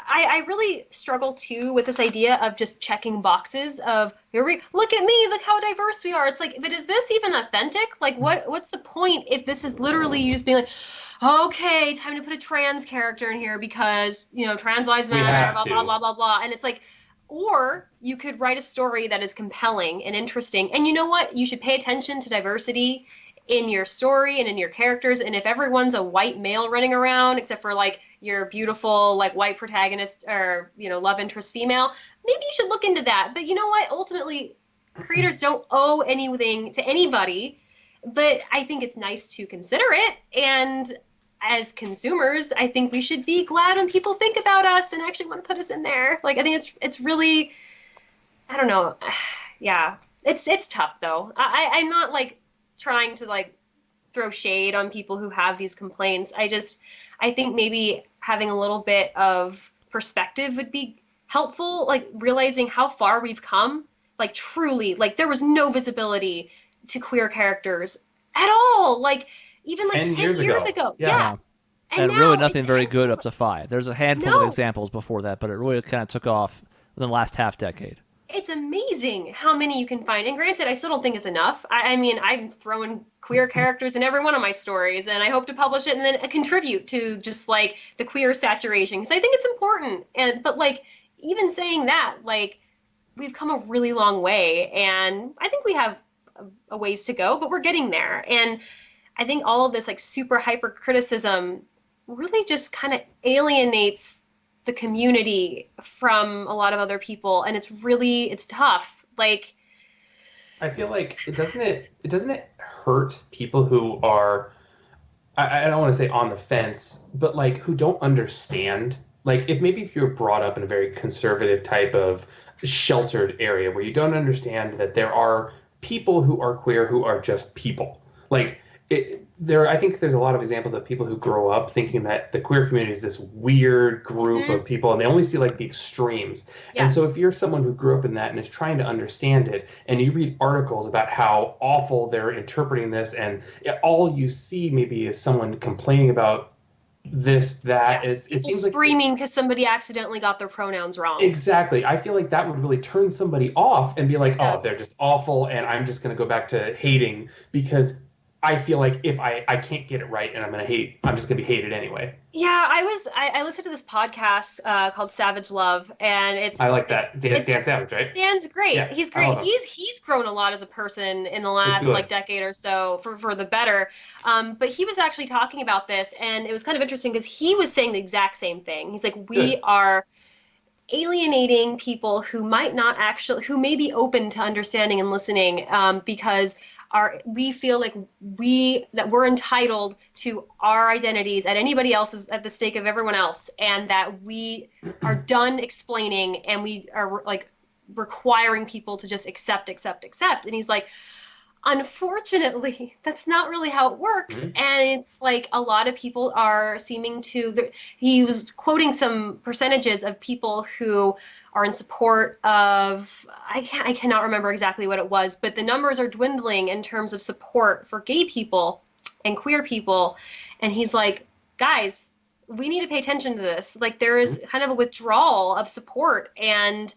I really struggle too with this idea of just checking boxes of look at me, look how diverse we are. It's like, but is this even authentic? Like what's the point if this is literally you just being like, okay, time to put a trans character in here because, trans lives matter, blah, blah, blah, blah, blah. And it's like, or you could write a story that is compelling and interesting. And you know what? You should pay attention to diversity in your story and in your characters. And if everyone's a white male running around, except for like your beautiful like white protagonist or, love interest female, maybe you should look into that. But you know what? Ultimately, creators don't owe anything to anybody. But I think it's nice to consider it. And as consumers, I think we should be glad when people think about us and actually want to put us in there. Like, I think it's really, I don't know. Yeah, it's tough though. I'm not like trying to like throw shade on people who have these complaints. I think maybe having a little bit of perspective would be helpful, like realizing how far we've come, like truly, like there was no visibility to queer characters at all. Like, even like 10 years ago. Yeah. And really nothing very good up to 5. There's a handful of examples before that, but it really kind of took off in the last half decade. It's amazing how many you can find. And granted, I still don't think it's enough. I mean, I'm throwing queer characters in every one of my stories, and I hope to publish it and then contribute to just like the queer saturation, because I think it's important. But like, even saying that, like, we've come a really long way, and I think we have a ways to go, but we're getting there. And I think all of this like super hyper criticism really just kind of alienates the community from a lot of other people, and it's tough. Like, I feel like it doesn't hurt people who are, I don't want to say on the fence, but like who don't understand. Like, if you're brought up in a very conservative type of sheltered area where you don't understand that there are people who are queer who are just people. Like, I think there's a lot of examples of people who grow up thinking that the queer community is this weird group of people, and they only see like the extremes. Yeah. And so if you're someone who grew up in that and is trying to understand it, and you read articles about how awful they're interpreting this, and all you see maybe is someone complaining about this, that, it seems like screaming because somebody accidentally got their pronouns wrong. Exactly. I feel like that would really turn somebody off and be like, oh, they're just awful, and I'm just going to go back to hating because I feel like if I can't get it right and I'm just gonna be hated anyway. Yeah, I listened to this podcast called Savage Love, and I like that. Dan Savage, right? Dan's great. Yeah, he's great. He's grown a lot as a person in the last like decade or so for the better. But he was actually talking about this, and it was kind of interesting because he was saying the exact same thing. He's like, we are alienating people who may be open to understanding and listening because we feel like we're entitled to our identities at anybody else's, at the stake of everyone else, and that we are done explaining and we are like requiring people to just accept. And he's like, unfortunately, that's not really how it works. Mm-hmm. And it's like a lot of people are seeming to, he was quoting some percentages of people who are in support of, I cannot remember exactly what it was, but the numbers are dwindling in terms of support for gay people and queer people. And he's like, guys, we need to pay attention to this. Like, there is kind of a withdrawal of support, and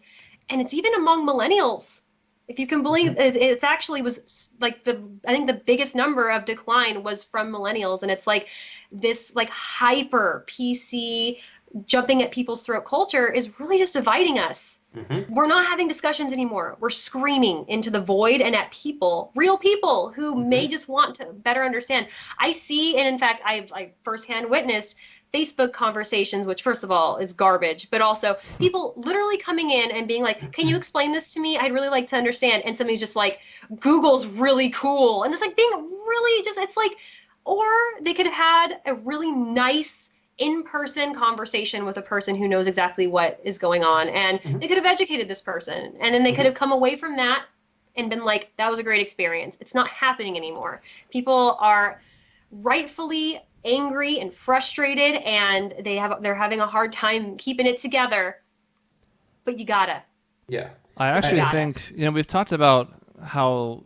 it's even among millennials. If you can believe it, actually was like I think the biggest number of decline was from millennials. And it's like this like hyper PC jumping at people's throat culture is really just dividing us. Mm-hmm. We're not having discussions anymore. We're screaming into the void and at people, real people who may just want to better understand. I see, and in fact, I firsthand witnessed Facebook conversations, which first of all is garbage, but also people literally coming in and being like, can you explain this to me? I'd really like to understand. And somebody's just like, Google's really cool. And it's like being really just, it's like, or they could have had a really nice in-person conversation with a person who knows exactly what is going on. And they could have educated this person. And then they could have come away from that and been like, that was a great experience. It's not happening anymore. People are rightfully angry and frustrated, and they're having a hard time keeping it together. But you gotta. Yeah. I actually think, we've talked about how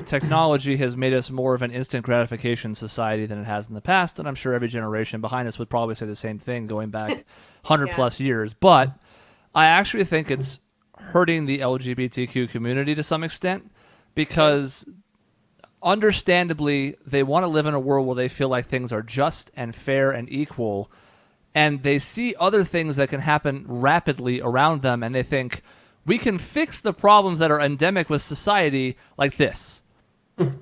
technology has made us more of an instant gratification society than it has in the past, and I'm sure every generation behind us would probably say the same thing going back 100 plus years. But I actually think it's hurting the LGBTQ community to some extent, because understandably they want to live in a world where they feel like things are just and fair and equal, and they see other things that can happen rapidly around them, and they think, we can fix the problems that are endemic with society like this.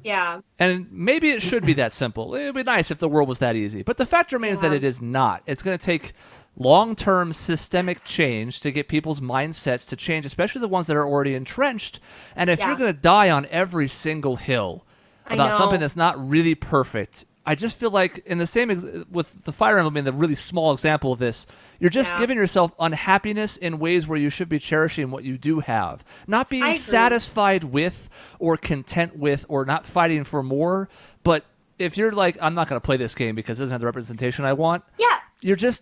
Yeah. And maybe it should be that simple. It would be nice if the world was that easy. But the fact remains that it is not. It's going to take long-term systemic change to get people's mindsets to change, especially the ones that are already entrenched. And if you're going to die on every single hill about something that's not really perfect, I just feel like in the same with the Fire Emblem being the really small example of this, you're just giving yourself unhappiness in ways where you should be cherishing what you do have, not being satisfied with or content with or not fighting for more. But if you're like, I'm not going to play this game because it doesn't have the representation I want,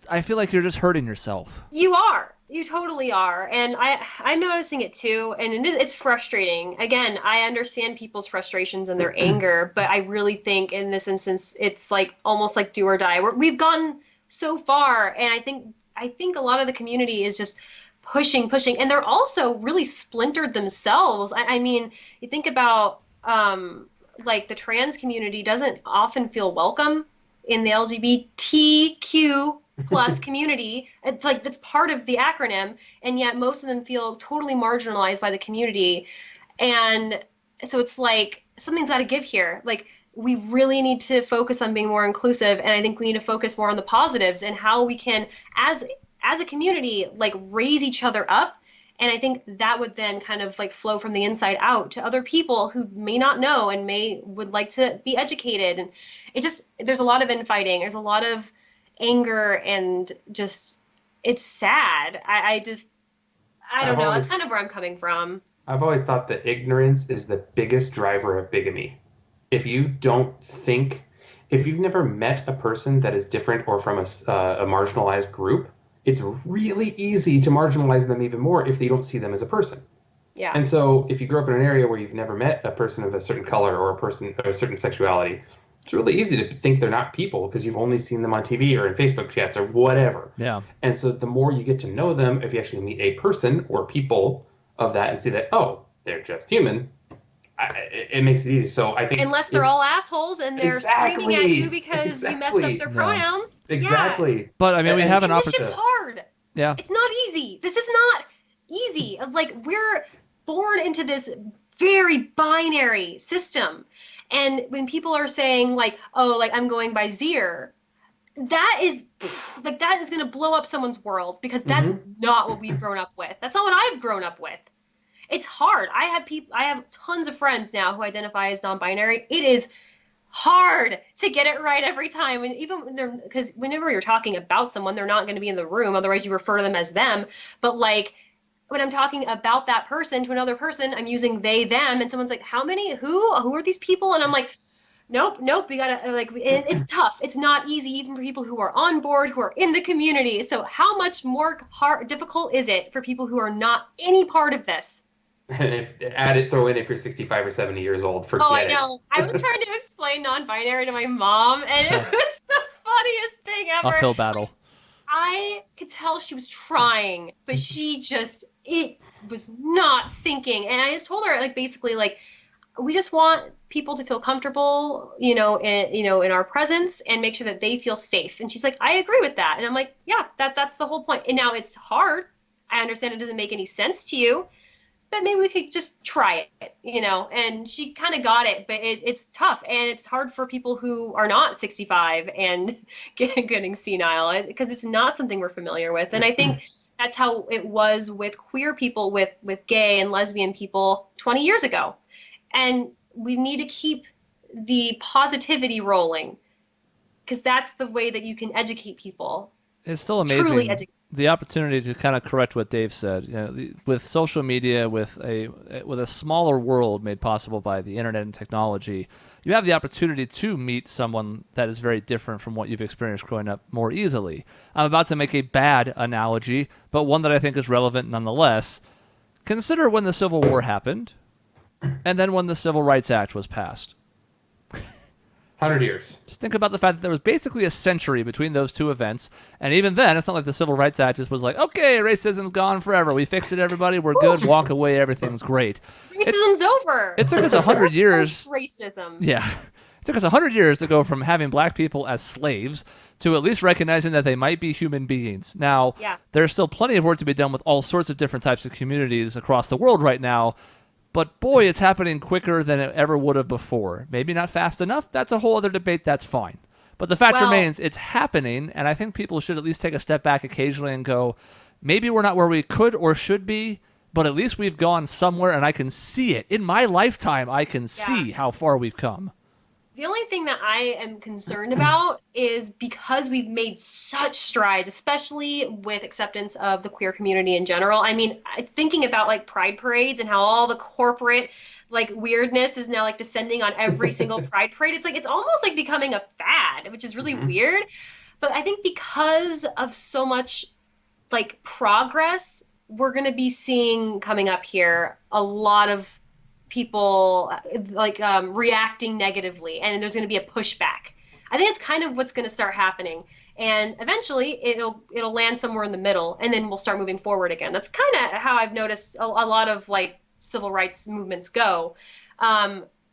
I feel like you're just hurting yourself. You are. You totally are. And I'm noticing it too. And it's frustrating. Again, I understand people's frustrations and their anger, but I really think in this instance, it's like almost like do or die. We've gone so far. And I think a lot of the community is just pushing. And they're also really splintered themselves. I mean, you think about like the trans community doesn't often feel welcome in the LGBTQ plus community. It's like that's part of the acronym, and yet most of them feel totally marginalized by the community. And so it's like something's got to give here. Like we really need to focus on being more inclusive, and I think we need to focus more on the positives and how we can as a community like raise each other up. And I think that would then kind of like flow from the inside out to other people who may not know and would like to be educated. And there's a lot of infighting. There's a lot of anger, and just it's sad. I don't know. That's kind of where I'm coming from. I've always thought that ignorance is the biggest driver of bigamy. If you've never met a person that is different or from a marginalized group, it's really easy to marginalize them even more if they don't see them as a person. Yeah. And so if you grew up in an area where you've never met a person of a certain color or a person of a certain sexuality, it's really easy to think they're not people because you've only seen them on TV or in Facebook chats or whatever. Yeah. And so the more you get to know them, if you actually meet a person or people of that and see that, oh, they're just human, it makes it easy. So I think unless they're all assholes and they're screaming at you because you messed up their pronouns. Exactly. Yeah. But I mean, we have an opportunity. This shit's hard. Yeah. It's not easy. This is not easy. Like we're born into this very binary system. And when people are saying like, oh, like I'm going by Zier, that is going to blow up someone's world because that's not what we've grown up with. That's not what I've grown up with. It's hard. I have tons of friends now who identify as non-binary. It is hard to get it right every time. And even when because whenever you're talking about someone, they're not going to be in the room. Otherwise you refer to them as them. But like, when I'm talking about that person to another person, I'm using they, them, and someone's like, how many, who are these people? And I'm like, nope, we gotta, like, it's tough. It's not easy even for people who are on board, who are in the community. So how much more difficult is it for people who are not any part of this? And throw in if you're 65 or 70 years old, forget it. Oh, I know. I was trying to explain non-binary to my mom, and it was the funniest thing ever. Uphill battle. I could tell she was trying, but it was not sinking. And I just told her, like, basically, like, we just want people to feel comfortable, in our presence and make sure that they feel safe. And she's like, I agree with that. And I'm like, yeah, that's the whole point. And now it's hard. I understand it doesn't make any sense to you, but maybe we could just try it, you know. And she kind of got it, but it's tough, and it's hard for people who are not 65 and getting senile, because it's not something we're familiar with. And I think that's how it was with queer people, with gay and lesbian people 20 years ago. And we need to keep the positivity rolling, because that's the way that you can educate people. It's still amazing. Truly educate. The opportunity to kind of correct what Dave said, you know, with social media, with a smaller world made possible by the internet and technology, you have the opportunity to meet someone that is very different from what you've experienced growing up more easily. I'm about to make a bad analogy, but one that I think is relevant nonetheless. Consider when the Civil War happened, and then when the Civil Rights Act was passed. 100 years. Just think about the fact that there was basically a century between those two events, and even then, it's not like the Civil Rights Act just was like, okay, racism's gone forever, we fixed it, everybody, we're good, walk away, everything's great. Racism's over. It took us 100 years. Racism. Yeah. It took us 100 years to go from having black people as slaves to at least recognizing that they might be human beings. Now, there's still plenty of work to be done with all sorts of different types of communities across the world right now, but boy, it's happening quicker than it ever would have before. Maybe not fast enough. That's a whole other debate. That's fine. But the fact remains, it's happening, and I think people should at least take a step back occasionally and go, maybe we're not where we could or should be, but at least we've gone somewhere, and I can see it. In my lifetime, I can see how far we've come. The only thing that I am concerned about is, because we've made such strides, especially with acceptance of the queer community in general. I mean, thinking about like pride parades and how all the corporate like weirdness is now like descending on every single pride parade. It's like, it's almost like becoming a fad, which is really weird. But I think because of so much like progress, we're going to be seeing coming up here a lot of people like reacting negatively, and there's going to be a pushback. I think it's kind of what's going to start happening, and eventually it'll land somewhere in the middle, and then we'll start moving forward again. That's kind of how I've noticed a lot of like civil rights movements go.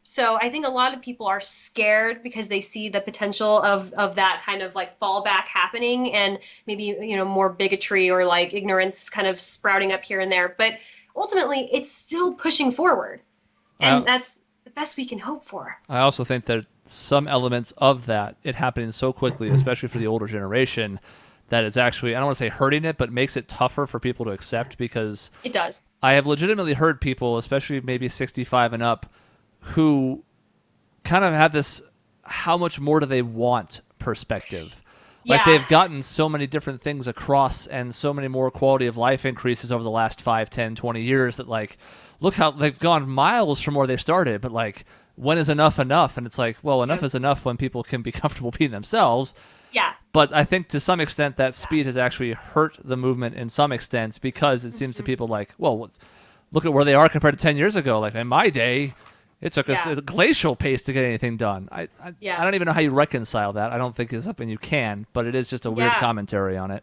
So I think a lot of people are scared because they see the potential of that kind of like fallback happening, and maybe, you know, more bigotry or like ignorance kind of sprouting up here and there. But ultimately, it's still pushing forward. And that's the best we can hope for. I also think that some elements of that, it happening so quickly, especially for the older generation, that it's actually, I don't want to say hurting it, but makes it tougher for people to accept, because it does. I have legitimately heard people, especially maybe 65 and up, who kind of have this how much more do they want perspective. Like they've gotten so many different things across and so many more quality of life increases over the last 5, 10, 20 years that like, look how they've gone miles from where they started, but like, when is enough enough? And it's like, well, enough is enough when people can be comfortable being themselves. Yeah. But I think to some extent that speed has actually hurt the movement in some extent, because it seems to people like, well, look at where they are compared to 10 years ago. Like in my day, it took us a glacial pace to get anything done. I don't even know how you reconcile that. I don't think it's something you can, but it is just a weird commentary on it.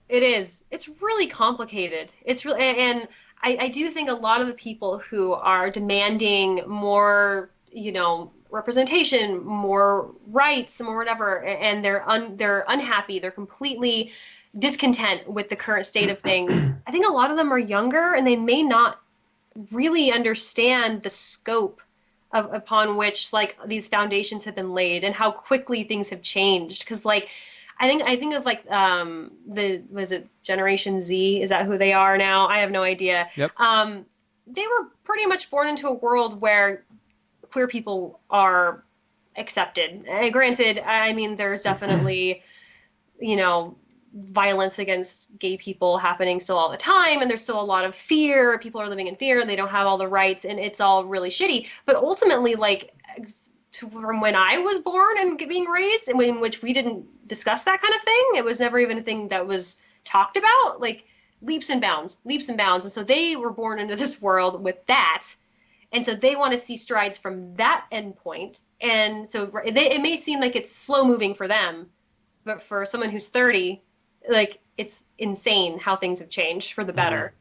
It is. It's really complicated. It's really, and I do think a lot of the people who are demanding more, you know, representation, more rights, more whatever, and they're unhappy, they're completely discontent with the current state of things. I think a lot of them are younger, and they may not really understand the scope upon which like these foundations have been laid and how quickly things have changed. Because like I think of like was it Generation Z? Is that who they are now? I have no idea. Yep. They were pretty much born into a world where queer people are accepted. Granted, I mean, there's definitely, you know, violence against gay people happening still all the time, and there's still a lot of fear. People are living in fear, and they don't have all the rights, and it's all really shitty. But ultimately, like, from when I was born and being raised, and in which we didn't discuss that kind of thing, it was never even a thing that was talked about, like leaps and bounds. And so they were born into this world with that. And so they want to see strides from that endpoint. And so it may seem like it's slow moving for them, but for someone who's 30, like, it's insane how things have changed for the better.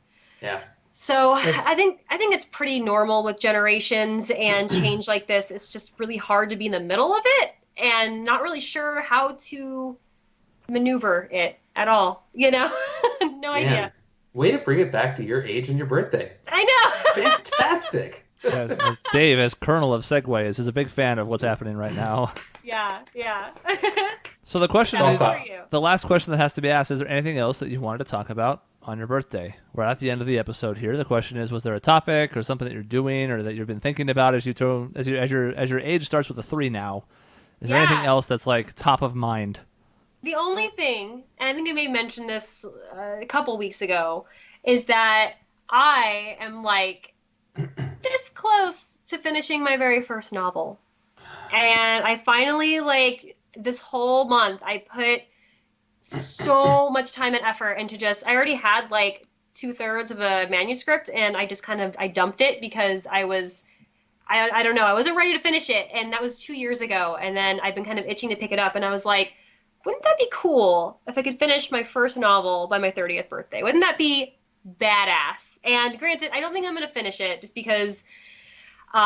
Yeah. So I think it's pretty normal with generations and change like this. It's just really hard to be in the middle of it and not really sure how to maneuver it at all. You know, no idea. Way to bring it back to your age and your birthday. I know. Fantastic. As Dave, as Colonel of Segways, is a big fan of what's happening right now. Yeah. So the question That's is, for you. the last question that has to be asked, is there anything else that you wanted to talk about on your birthday? We're at the end of the episode here. The question is, was there a topic or something that you're doing or that you've been thinking about as your age starts with a 3 now? Is there anything else that's like top of mind? The only thing, and I think I may mention this a couple weeks ago, is that I am like this close to finishing my very first novel. And I finally, like, this whole month, I put so much time and effort into I already had like 2/3 of a manuscript, and I just I dumped it because I don't know, I wasn't ready to finish it. And that was 2 years ago. And then I've been kind of itching to pick it up. And I was like, wouldn't that be cool if I could finish my first novel by my 30th birthday? Wouldn't that be badass? And granted, I don't think I'm going to finish it just because you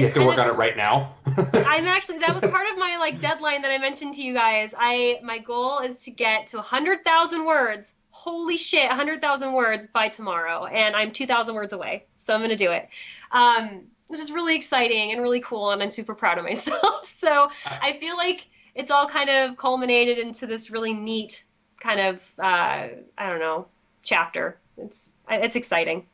have to work on it right now. that was part of my like deadline that I mentioned to you guys. My goal is to get to 100,000 words. Holy shit, 100,000 words by tomorrow. And I'm 2,000 words away. So I'm going to do it. Which is really exciting and really cool. And I'm super proud of myself. So I feel like it's all kind of culminated into this really neat kind of, I don't know, chapter. It's exciting.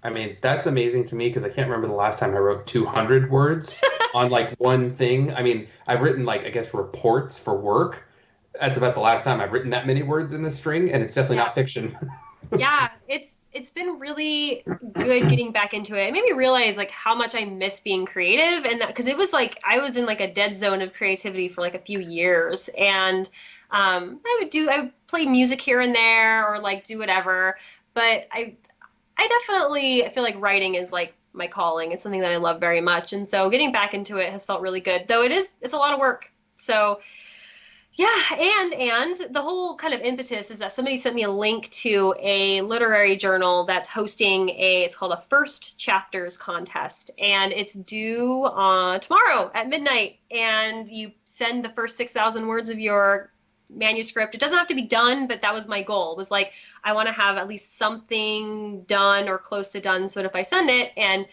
I mean, that's amazing to me because I can't remember the last time I wrote 200 words on like one thing. I mean, I've written like, I guess, reports for work. That's about the last time I've written that many words in a string, and it's definitely not fiction. Yeah, it's been really good getting back into it. It made me realize like how much I miss being creative, and that because it was like I was in like a dead zone of creativity for like a few years, and I would play music here and there or like do whatever, but I definitely feel like writing is like my calling. It's something that I love very much, and so getting back into it has felt really good. Though it's a lot of work. So yeah, and the whole kind of impetus is that somebody sent me a link to a literary journal that's hosting it's called a First Chapters contest, and it's due tomorrow at midnight, and you send the first 6,000 words of your manuscript. It doesn't have to be done, but that was my goal. It was like, I want to have at least something done or close to done, so that if I send it and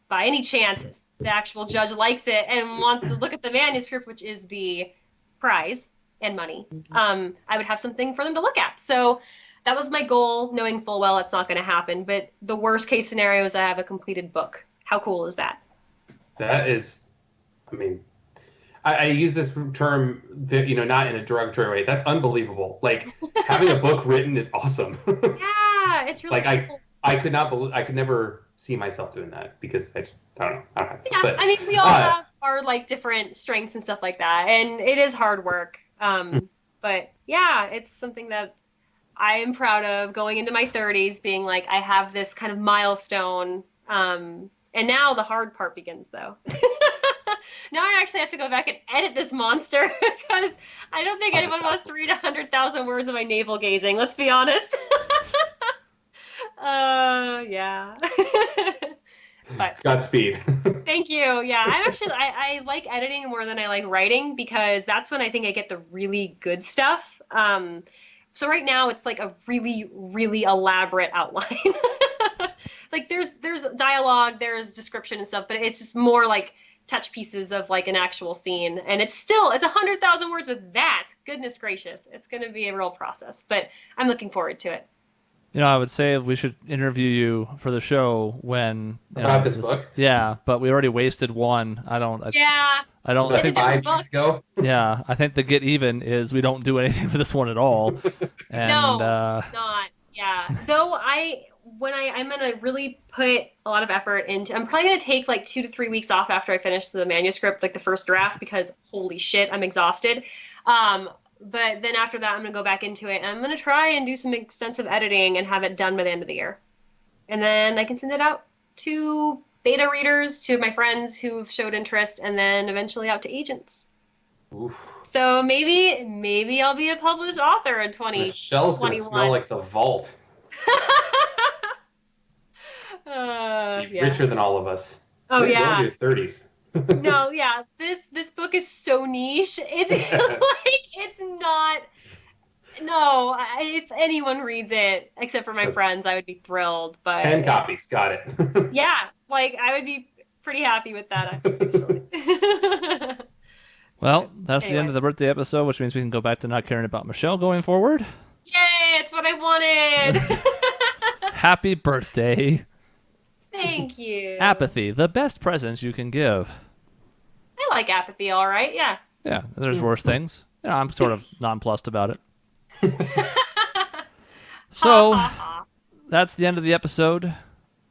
by any chance the actual judge likes it and wants to look at the manuscript, which is the prize and money, I would have something for them to look at. So that was my goal, knowing full well it's not going to happen. But the worst case scenario is I have a completed book. How cool is that? That is, I mean, I use this term, not in a derogatory way. That's unbelievable. Like, having a book written is awesome. Yeah, it's really like cool. I could never see myself doing that because I don't know. Yeah, but, I mean, we all have our like different strengths and stuff like that, and it is hard work. But yeah, it's something that I am proud of going into my 30s, being like, I have this kind of milestone. And now the hard part begins, though. Now I actually have to go back and edit this monster because I don't think anyone wants to read 100,000 words of my navel gazing. Let's be honest. Yeah. But Godspeed. Thank you. Yeah, I like editing more than I like writing because that's when I think I get the really good stuff. So right now it's like a really, really elaborate outline. Like there's dialogue, there's description and stuff, but it's just more like touch pieces of like an actual scene. And it's 100,000 words with that. Goodness gracious. It's going to be a real process, but I'm looking forward to it. I would say we should interview you for the show when about this book. Yeah, but we already wasted one. I think 5 years ago. Yeah, I think the get even is we don't do anything for this one at all. And, no, not. Yeah. Though I'm gonna really put a lot of effort into. I'm probably gonna take like 2 to 3 weeks off after I finish the manuscript, like the first draft, because holy shit, I'm exhausted. But then after that, I'm going to go back into it, and I'm going to try and do some extensive editing and have it done by the end of the year. And then I can send it out to beta readers, to my friends who've showed interest, and then eventually out to agents. Oof. So maybe I'll be a published author in 2021. Michelle's going to smell like the vault. Yeah. Richer than all of us. Oh, You're yeah. going to your 30s. No, yeah, this book is so niche. It's like it's not. If anyone reads it, except for my friends, I would be thrilled. But 10 copies, got it. yeah, like I would be pretty happy with that, actually. Well, that's the end of the birthday episode, which means we can go back to not caring about Michelle going forward. Yay, it's what I wanted. Happy birthday. Thank you. Apathy, the best presents you can give. I like apathy, all right, yeah. Yeah, there's worse things. Yeah, I'm sort of nonplussed about it. So, that's the end of the episode.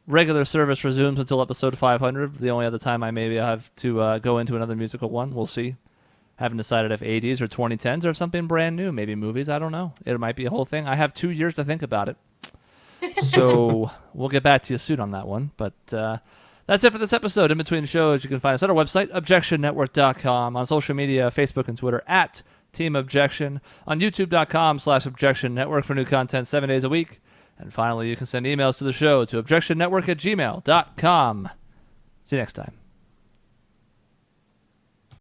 Regular service resumes until episode 500. The only other time I maybe have to go into another musical one. We'll see. Haven't decided if 80s or 2010s or something brand new. Maybe movies. I don't know. It might be a whole thing. I have 2 years to think about it. So we'll get back to you soon on that one. But that's it for this episode. In between shows, you can find us at our website, objectionnetwork.com, on social media, Facebook and Twitter, at Team Objection, on youtube.com/Objection Network for new content 7 days a week. And finally, you can send emails to the show to objectionnetwork@gmail.com. See you next time.